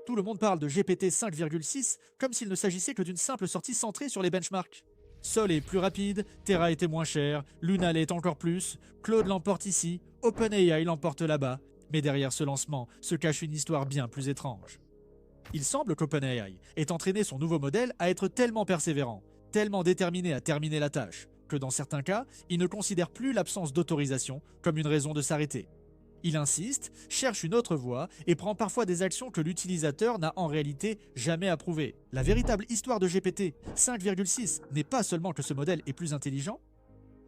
Tout le monde parle de GPT 5,6 comme s'il ne s'agissait que d'une simple sortie centrée sur les benchmarks. Sol est plus rapide, Terra était moins cher, Luna l'est encore plus, Claude l'emporte ici, OpenAI l'emporte là-bas, mais derrière ce lancement se cache une histoire bien plus étrange. Il semble qu'OpenAI ait entraîné son nouveau modèle à être tellement persévérant, tellement déterminé à terminer la tâche, que dans certains cas, il ne considère plus l'absence d'autorisation comme une raison de s'arrêter. Il insiste, cherche une autre voie et prend parfois des actions que l'utilisateur n'a en réalité jamais approuvées. La véritable histoire de GPT 5,6 n'est pas seulement que ce modèle est plus intelligent,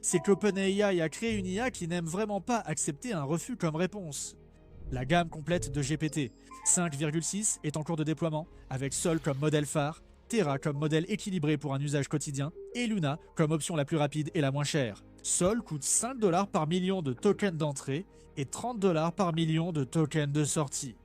c'est qu'OpenAI a créé une IA qui n'aime vraiment pas accepter un refus comme réponse. La gamme complète de GPT 5,6 est en cours de déploiement, avec Sol comme modèle phare, Terra comme modèle équilibré pour un usage quotidien, et Luna comme option la plus rapide et la moins chère. Sol coûte 5 $ par million de tokens d'entrée et 30 $ par million de tokens de sortie.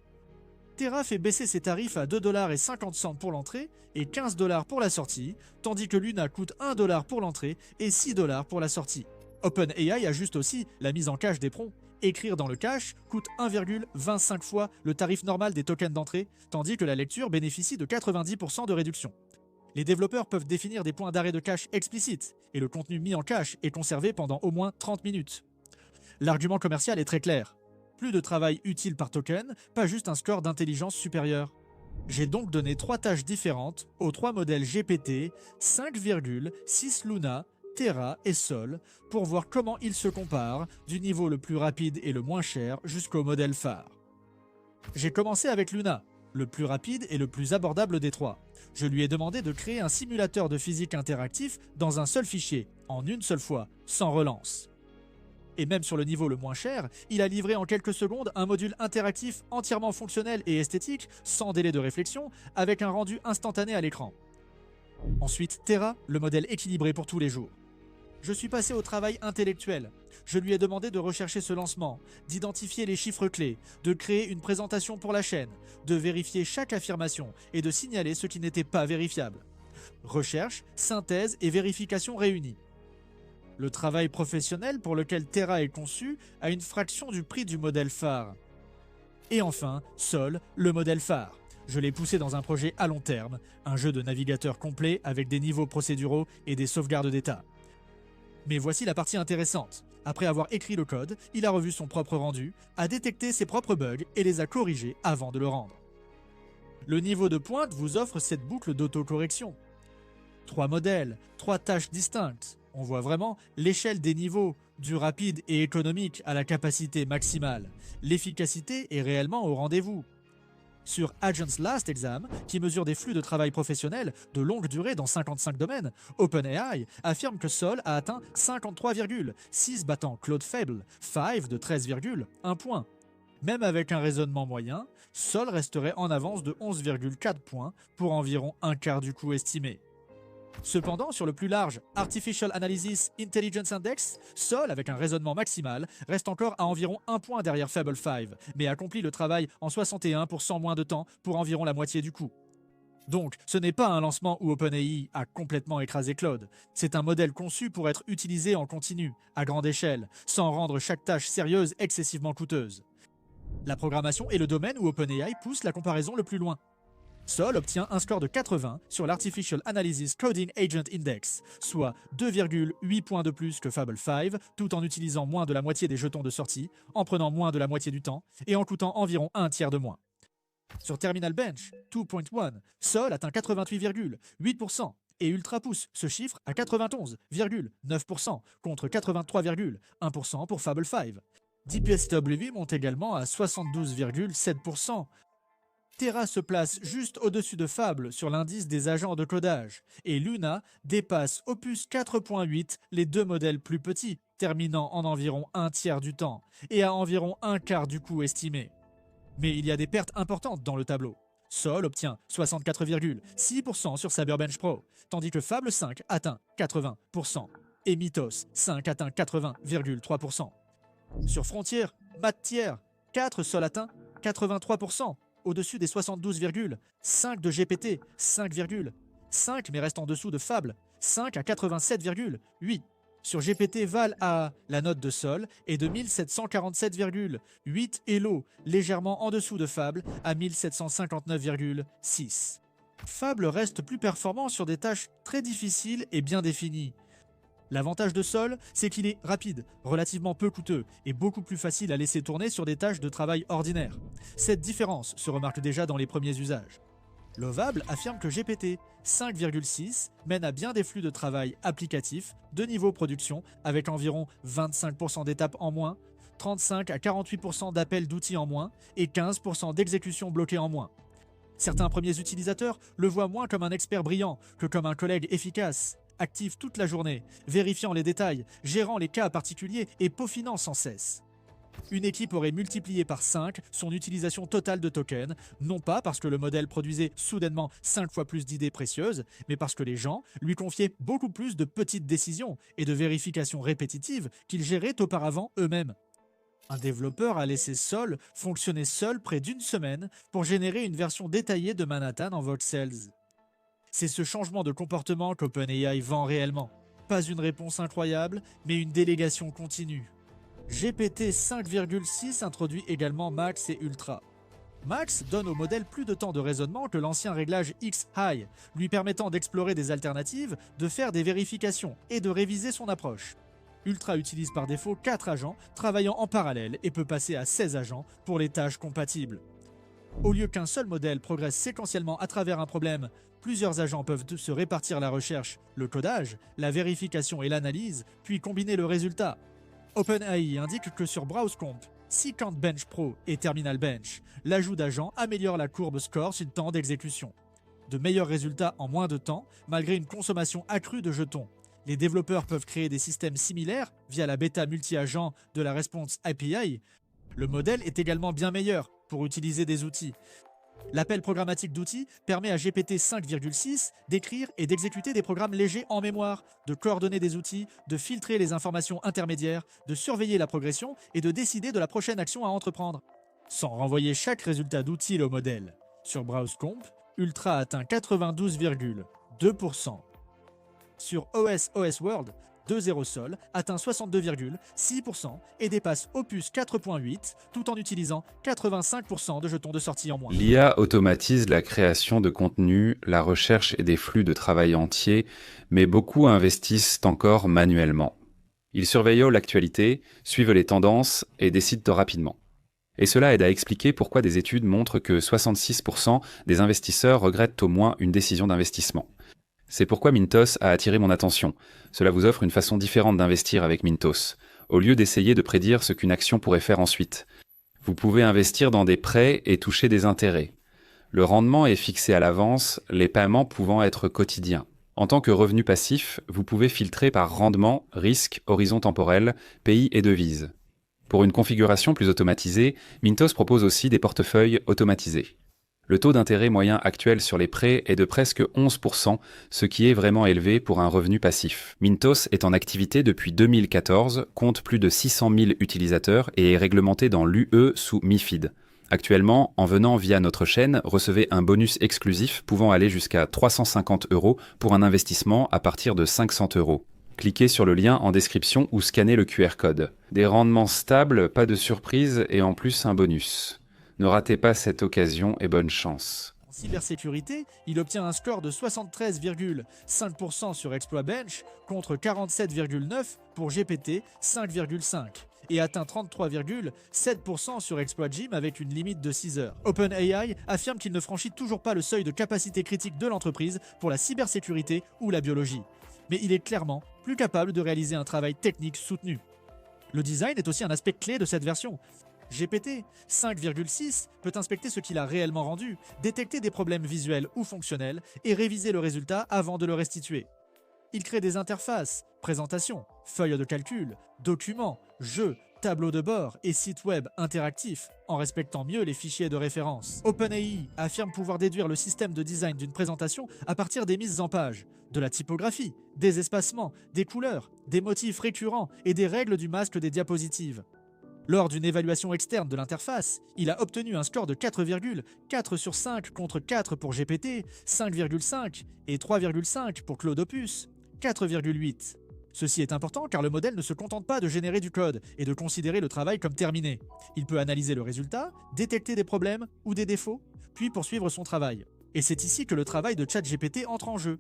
Terra fait baisser ses tarifs à 2,50 $ pour l'entrée et 15 $ pour la sortie, tandis que Luna coûte 1 $ pour l'entrée et 6 $ pour la sortie. OpenAI ajuste aussi la mise en cache des prompts. Écrire dans le cache coûte 1,25 fois le tarif normal des tokens d'entrée, tandis que la lecture bénéficie de 90% de réduction. Les développeurs peuvent définir des points d'arrêt de cache explicites, et le contenu mis en cache est conservé pendant au moins 30 minutes. L'argument commercial est très clair. Plus de travail utile par token, pas juste un score d'intelligence supérieur. J'ai donc donné 3 tâches différentes aux 3 modèles GPT 5,6 Luna, Terra et Sol pour voir comment ils se comparent du niveau le plus rapide et le moins cher jusqu'au modèle phare. J'ai commencé avec Luna, le plus rapide et le plus abordable des 3. Je lui ai demandé de créer un simulateur de physique interactif dans un seul fichier, en une seule fois, sans relance. Et même sur le niveau le moins cher, il a livré en quelques secondes un module interactif entièrement fonctionnel et esthétique, sans délai de réflexion, avec un rendu instantané à l'écran. Ensuite, Terra, le modèle équilibré pour tous les jours. Je suis passé au travail intellectuel. Je lui ai demandé de rechercher ce lancement, d'identifier les chiffres clés, de créer une présentation pour la chaîne, de vérifier chaque affirmation et de signaler ce qui n'était pas vérifiable. Recherche, synthèse et vérification réunies. Le travail professionnel pour lequel Terra est conçu a une fraction du prix du modèle phare. Et enfin, Sol, le modèle phare. Je l'ai poussé dans un projet à long terme, un jeu de navigateur complet avec des niveaux procéduraux et des sauvegardes d'état. Mais voici la partie intéressante. Après avoir écrit le code, il a revu son propre rendu, a détecté ses propres bugs et les a corrigés avant de le rendre. Le niveau de pointe vous offre cette boucle d'autocorrection. 3 modèles, 3 tâches distinctes. On voit vraiment l'échelle des niveaux, du rapide et économique à la capacité maximale. L'efficacité est réellement au rendez-vous. Sur Agent's Last Exam, qui mesure des flux de travail professionnels de longue durée dans 55 domaines, OpenAI affirme que Sol a atteint 53,6 battant Claude Fable, 5 de 13,1 points. Même avec un raisonnement moyen, Sol resterait en avance de 11,4 points pour environ un quart du coût estimé. Cependant, sur le plus large Artificial Analysis Intelligence Index, Sol, avec un raisonnement maximal, reste encore à environ 1 point derrière Fable 5, mais accomplit le travail en 61% moins de temps pour environ la moitié du coût. Donc, ce n'est pas un lancement où OpenAI a complètement écrasé Claude. C'est un modèle conçu pour être utilisé en continu, à grande échelle, sans rendre chaque tâche sérieuse excessivement coûteuse. La programmation est le domaine où OpenAI pousse la comparaison le plus loin. Sol obtient un score de 80 sur l'Artificial Analysis Coding Agent Index, soit 2,8 points de plus que Fable 5, tout en utilisant moins de la moitié des jetons de sortie, en prenant moins de la moitié du temps et en coûtant environ un tiers de moins. Sur Terminal Bench 2.1, Sol atteint 88,8% et Ultra pousse ce chiffre à 91,9% contre 83,1% pour Fable 5. DPSW monte également à 72,7%. Terra se place juste au-dessus de Fable sur l'indice des agents de codage, et Luna dépasse Opus 4.8 les 2 modèles plus petits, terminant en environ un tiers du temps, et à environ un quart du coût estimé. Mais il y a des pertes importantes dans le tableau. Sol obtient 64,6% sur Cyberbench Pro, tandis que Fable 5 atteint 80%, et Mythos 5 atteint 80,3%. Sur Frontier, Math Tier 4 Sol atteint 83%, au-dessus des 72,5 de GPT, 5,5 mais reste en dessous de Fable, 5 à 87,8. Sur GPT, Val a la note de Sol est de 1747,8 et Lo, légèrement en dessous de Fable, à 1759,6. Fable reste plus performant sur des tâches très difficiles et bien définies. L'avantage de Sol, c'est qu'il est rapide, relativement peu coûteux et beaucoup plus facile à laisser tourner sur des tâches de travail ordinaires. Cette différence se remarque déjà dans les premiers usages. Lovable affirme que GPT 5,6 mène à bien des flux de travail applicatifs de niveau production avec environ 25% d'étapes en moins, 35 à 48% d'appels d'outils en moins et 15% d'exécutions bloquées en moins. Certains premiers utilisateurs le voient moins comme un expert brillant que comme un collègue efficace, actif toute la journée, vérifiant les détails, gérant les cas particuliers et peaufinant sans cesse. Une équipe aurait multiplié par 5 son utilisation totale de tokens, non pas parce que le modèle produisait soudainement 5 fois plus d'idées précieuses, mais parce que les gens lui confiaient beaucoup plus de petites décisions et de vérifications répétitives qu'ils géraient auparavant eux-mêmes. Un développeur a laissé Sol fonctionner seul près d'une semaine pour générer une version détaillée de Manhattan en voxels. C'est ce changement de comportement qu'OpenAI vend réellement. Pas une réponse incroyable, mais une délégation continue. GPT 5,6 introduit également Max et Ultra. Max donne au modèle plus de temps de raisonnement que l'ancien réglage X-High, lui permettant d'explorer des alternatives, de faire des vérifications et de réviser son approche. Ultra utilise par défaut 4 agents travaillant en parallèle et peut passer à 16 agents pour les tâches compatibles. Au lieu qu'un seul modèle progresse séquentiellement à travers un problème, plusieurs agents peuvent se répartir la recherche, le codage, la vérification et l'analyse, puis combiner le résultat. OpenAI indique que sur BrowseComp, Secant Bench Pro et Terminal Bench, l'ajout d'agents améliore la courbe score sur le temps d'exécution. De meilleurs résultats en moins de temps, malgré une consommation accrue de jetons. Les développeurs peuvent créer des systèmes similaires via la bêta multi-agent de la Response API. Le modèle est également bien meilleur pour utiliser des outils. L'appel programmatique d'outils permet à GPT 5,6 d'écrire et d'exécuter des programmes légers en mémoire, de coordonner des outils, de filtrer les informations intermédiaires, de surveiller la progression et de décider de la prochaine action à entreprendre, sans renvoyer chaque résultat d'outil au modèle. Sur BrowseComp, Ultra atteint 92,2%. Sur OS World, 2.0 Sol atteint 62,6% et dépasse Opus 4.8 tout en utilisant 85% de jetons de sortie en moins. L'IA automatise la création de contenu, la recherche et des flux de travail entiers, mais beaucoup investissent encore manuellement. Ils surveillent l'actualité, suivent les tendances et décident rapidement. Et cela aide à expliquer pourquoi des études montrent que 66% des investisseurs regrettent au moins une décision d'investissement. C'est pourquoi Mintos a attiré mon attention. Cela vous offre une façon différente d'investir avec Mintos, au lieu d'essayer de prédire ce qu'une action pourrait faire ensuite. Vous pouvez investir dans des prêts et toucher des intérêts. Le rendement est fixé à l'avance, les paiements pouvant être quotidiens. En tant que revenu passif, vous pouvez filtrer par rendement, risque, horizon temporel, pays et devise. Pour une configuration plus automatisée, Mintos propose aussi des portefeuilles automatisés. Le taux d'intérêt moyen actuel sur les prêts est de presque 11%, ce qui est vraiment élevé pour un revenu passif. Mintos est en activité depuis 2014, compte plus de 600 000 utilisateurs et est réglementé dans l'UE sous MiFID. Actuellement, en venant via notre chaîne, recevez un bonus exclusif pouvant aller jusqu'à 350 € pour un investissement à partir de 500 €. Cliquez sur le lien en description ou scannez le QR code. Des rendements stables, pas de surprise et en plus un bonus. Ne ratez pas cette occasion et bonne chance. En cybersécurité, il obtient un score de 73,5% sur Exploit Bench contre 47,9% pour GPT 5,5 et atteint 33,7% sur Exploit Gym avec une limite de 6 heures. OpenAI affirme qu'il ne franchit toujours pas le seuil de capacité critique de l'entreprise pour la cybersécurité ou la biologie. Mais il est clairement plus capable de réaliser un travail technique soutenu. Le design est aussi un aspect clé de cette version. GPT 5,6 peut inspecter ce qu'il a réellement rendu, détecter des problèmes visuels ou fonctionnels et réviser le résultat avant de le restituer. Il crée des interfaces, présentations, feuilles de calcul, documents, jeux, tableaux de bord et sites web interactifs en respectant mieux les fichiers de référence. OpenAI affirme pouvoir déduire le système de design d'une présentation à partir des mises en page, de la typographie, des espacements, des couleurs, des motifs récurrents et des règles du masque des diapositives. Lors d'une évaluation externe de l'interface, il a obtenu un score de 4,4 sur 5 contre 4 pour GPT, 5,5 et 3,5 pour Claude Opus, 4,8. Ceci est important car le modèle ne se contente pas de générer du code et de considérer le travail comme terminé. Il peut analyser le résultat, détecter des problèmes ou des défauts, puis poursuivre son travail. Et c'est ici que le travail de ChatGPT entre en jeu.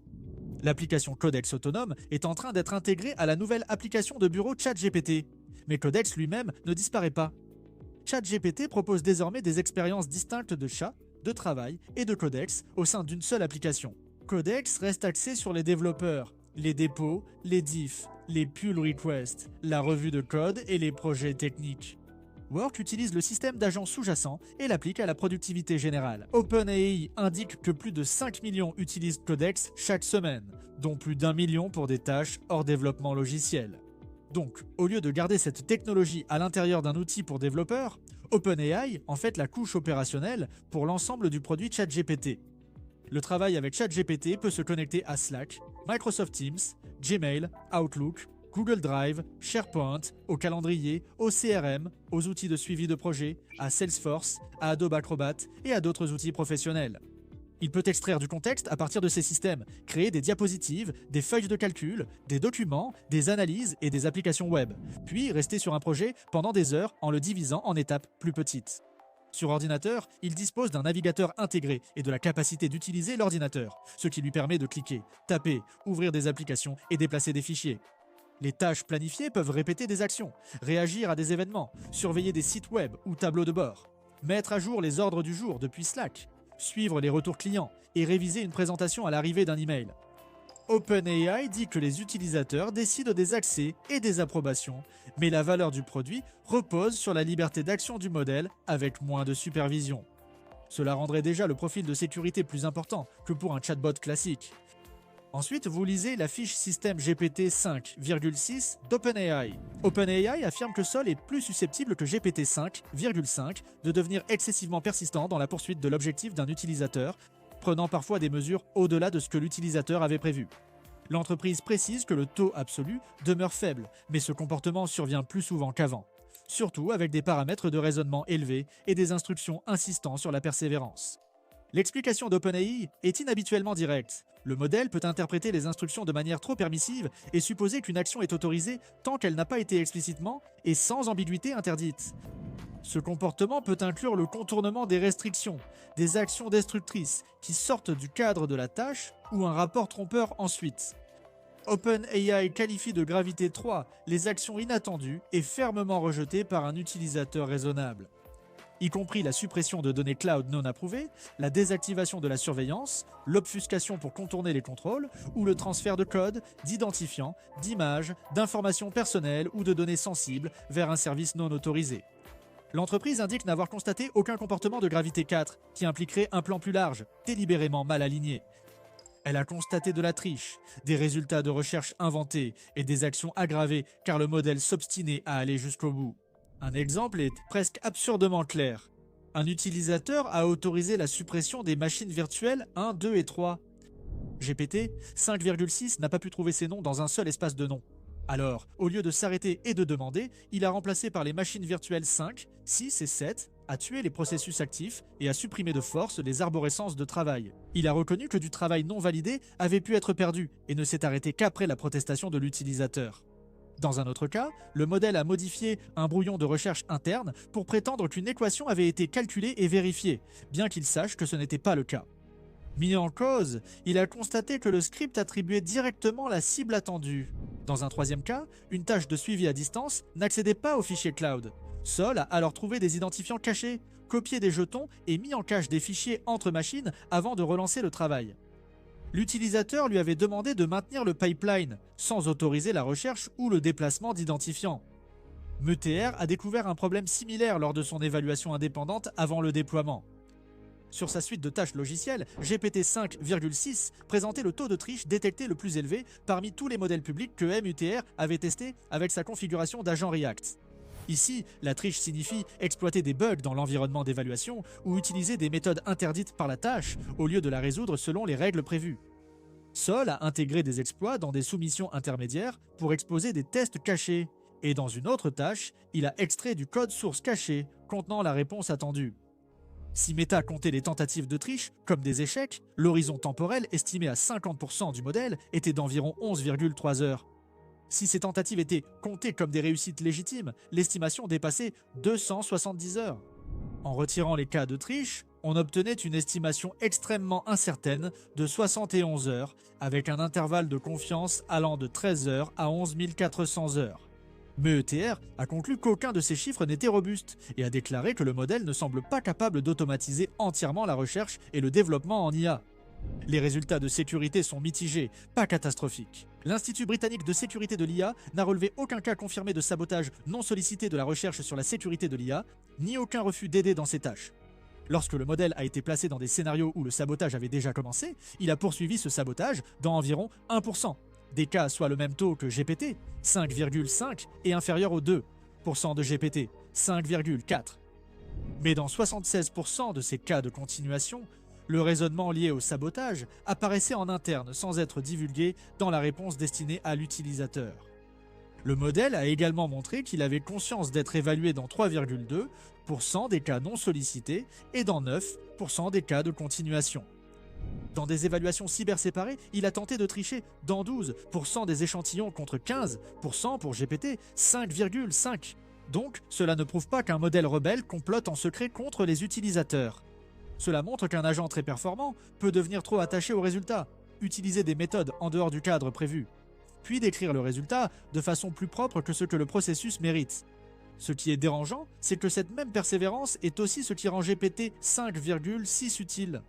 L'application Codex Autonome est en train d'être intégrée à la nouvelle application de bureau ChatGPT. Mais Codex lui-même ne disparaît pas. ChatGPT propose désormais des expériences distinctes de chat, de travail et de Codex au sein d'une seule application. Codex reste axé sur les développeurs, les dépôts, les diffs, les pull requests, la revue de code et les projets techniques. Work utilise le système d'agents sous-jacents et l'applique à la productivité générale. OpenAI indique que plus de 5 millions utilisent Codex chaque semaine, dont plus d'1 million pour des tâches hors développement logiciel. Donc, au lieu de garder cette technologie à l'intérieur d'un outil pour développeurs, OpenAI en fait la couche opérationnelle pour l'ensemble du produit ChatGPT. Le travail avec ChatGPT peut se connecter à Slack, Microsoft Teams, Gmail, Outlook, Google Drive, SharePoint, au calendrier, au CRM, aux outils de suivi de projet, à Salesforce, à Adobe Acrobat et à d'autres outils professionnels. Il peut extraire du contexte à partir de ces systèmes, créer des diapositives, des feuilles de calcul, des documents, des analyses et des applications web, puis rester sur un projet pendant des heures en le divisant en étapes plus petites. Sur ordinateur, il dispose d'un navigateur intégré et de la capacité d'utiliser l'ordinateur, ce qui lui permet de cliquer, taper, ouvrir des applications et déplacer des fichiers. Les tâches planifiées peuvent répéter des actions, réagir à des événements, surveiller des sites web ou tableaux de bord, mettre à jour les ordres du jour depuis Slack, suivre les retours clients et réviser une présentation à l'arrivée d'un email. OpenAI dit que les utilisateurs décident des accès et des approbations, mais la valeur du produit repose sur la liberté d'action du modèle avec moins de supervision. Cela rendrait déjà le profil de sécurité plus important que pour un chatbot classique. Ensuite, vous lisez la fiche système GPT 5,6 d'OpenAI. OpenAI affirme que Sol est plus susceptible que GPT 5,5 de devenir excessivement persistant dans la poursuite de l'objectif d'un utilisateur, prenant parfois des mesures au-delà de ce que l'utilisateur avait prévu. L'entreprise précise que le taux absolu demeure faible, mais ce comportement survient plus souvent qu'avant, surtout avec des paramètres de raisonnement élevés et des instructions insistant sur la persévérance. L'explication d'OpenAI est inhabituellement directe. Le modèle peut interpréter les instructions de manière trop permissive et supposer qu'une action est autorisée tant qu'elle n'a pas été explicitement et sans ambiguïté interdite. Ce comportement peut inclure le contournement des restrictions, des actions destructrices qui sortent du cadre de la tâche ou un rapport trompeur ensuite. OpenAI qualifie de gravité 3 les actions inattendues et fermement rejetées par un utilisateur raisonnable, y compris la suppression de données cloud non approuvées, la désactivation de la surveillance, l'obfuscation pour contourner les contrôles ou le transfert de code, d'identifiants, d'images, d'informations personnelles ou de données sensibles vers un service non autorisé. L'entreprise indique n'avoir constaté aucun comportement de gravité 4 qui impliquerait un plan plus large, délibérément mal aligné. Elle a constaté de la triche, des résultats de recherche inventés et des actions aggravées car le modèle s'obstinait à aller jusqu'au bout. Un exemple est presque absurdement clair. Un utilisateur a autorisé la suppression des machines virtuelles 1, 2 et 3. GPT 5,6 n'a pas pu trouver ces noms dans un seul espace de noms. Alors, au lieu de s'arrêter et de demander, il a remplacé par les machines virtuelles 5, 6 et 7, a tué les processus actifs et a supprimé de force les arborescences de travail. Il a reconnu que du travail non validé avait pu être perdu et ne s'est arrêté qu'après la protestation de l'utilisateur. Dans un autre cas, le modèle a modifié un brouillon de recherche interne pour prétendre qu'une équation avait été calculée et vérifiée, bien qu'il sache que ce n'était pas le cas. Mis en cause, il a constaté que le script attribuait directement la cible attendue. Dans un troisième cas, une tâche de suivi à distance n'accédait pas au fichier cloud. Sol a alors trouvé des identifiants cachés, copié des jetons et mis en cache des fichiers entre machines avant de relancer le travail. L'utilisateur lui avait demandé de maintenir le pipeline, sans autoriser la recherche ou le déplacement d'identifiants. Meteor a découvert un problème similaire lors de son évaluation indépendante avant le déploiement. Sur sa suite de tâches logicielles, GPT 5,6 présentait le taux de triche détecté le plus élevé parmi tous les modèles publics que MUTR avait testé avec sa configuration d'agent React. Ici, la triche signifie exploiter des bugs dans l'environnement d'évaluation ou utiliser des méthodes interdites par la tâche au lieu de la résoudre selon les règles prévues. Sol a intégré des exploits dans des soumissions intermédiaires pour exposer des tests cachés, et dans une autre tâche, il a extrait du code source caché contenant la réponse attendue. Si Meta comptait les tentatives de triche comme des échecs, l'horizon temporel estimé à 50% du modèle était d'environ 11,3 heures. Si ces tentatives étaient comptées comme des réussites légitimes, l'estimation dépassait 270 heures. En retirant les cas de triche, on obtenait une estimation extrêmement incertaine de 71 heures, avec un intervalle de confiance allant de 13 heures à 11 400 heures. Mais ETR a conclu qu'aucun de ces chiffres n'était robuste et a déclaré que le modèle ne semble pas capable d'automatiser entièrement la recherche et le développement en IA. Les résultats de sécurité sont mitigés, pas catastrophiques. L'Institut britannique de sécurité de l'IA n'a relevé aucun cas confirmé de sabotage non sollicité de la recherche sur la sécurité de l'IA, ni aucun refus d'aider dans ses tâches. Lorsque le modèle a été placé dans des scénarios où le sabotage avait déjà commencé, il a poursuivi ce sabotage dans environ 1%. Des cas soit le même taux que GPT, 5,5, et inférieur au 2% de GPT, 5,4. Mais dans 76% de ces cas de continuation, le raisonnement lié au sabotage apparaissait en interne sans être divulgué dans la réponse destinée à l'utilisateur. Le modèle a également montré qu'il avait conscience d'être évalué dans 3,2% des cas non sollicités et dans 9% des cas de continuation. Dans des évaluations cyberséparées, il a tenté de tricher dans 12% des échantillons contre 15% pour GPT, 5,5. Donc, cela ne prouve pas qu'un modèle rebelle complote en secret contre les utilisateurs. Cela montre qu'un agent très performant peut devenir trop attaché au résultat, utiliser des méthodes en dehors du cadre prévu, puis décrire le résultat de façon plus propre que ce que le processus mérite. Ce qui est dérangeant, c'est que cette même persévérance est aussi ce qui rend GPT 5,6 utile.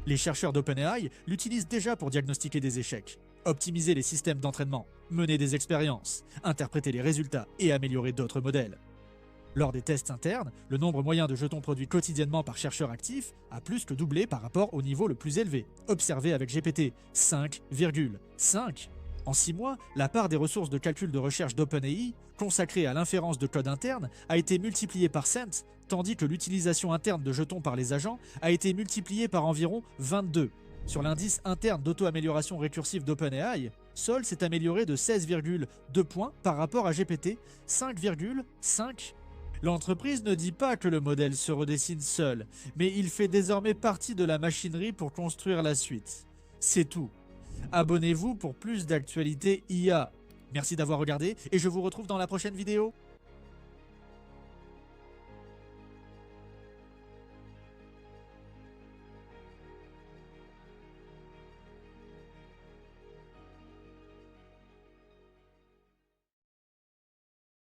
Les chercheurs d'OpenAI l'utilisent déjà pour diagnostiquer des échecs, optimiser les systèmes d'entraînement, mener des expériences, interpréter les résultats et améliorer d'autres modèles. Lors des tests internes, le nombre moyen de jetons produits quotidiennement par chercheur actif a plus que doublé par rapport au niveau le plus élevé, observé avec GPT 5,5. En 6 mois, la part des ressources de calcul de recherche d'OpenAI consacrée à l'inférence de code interne a été multipliée par cent, tandis que l'utilisation interne de jetons par les agents a été multipliée par environ 22. Sur l'indice interne d'auto-amélioration récursive d'OpenAI, Sol s'est amélioré de 16,2 points par rapport à GPT 5,5. L'entreprise ne dit pas que le modèle se redessine seul, mais il fait désormais partie de la machinerie pour construire la suite. C'est tout. Abonnez-vous pour plus d'actualités IA. Merci d'avoir regardé et je vous retrouve dans la prochaine vidéo.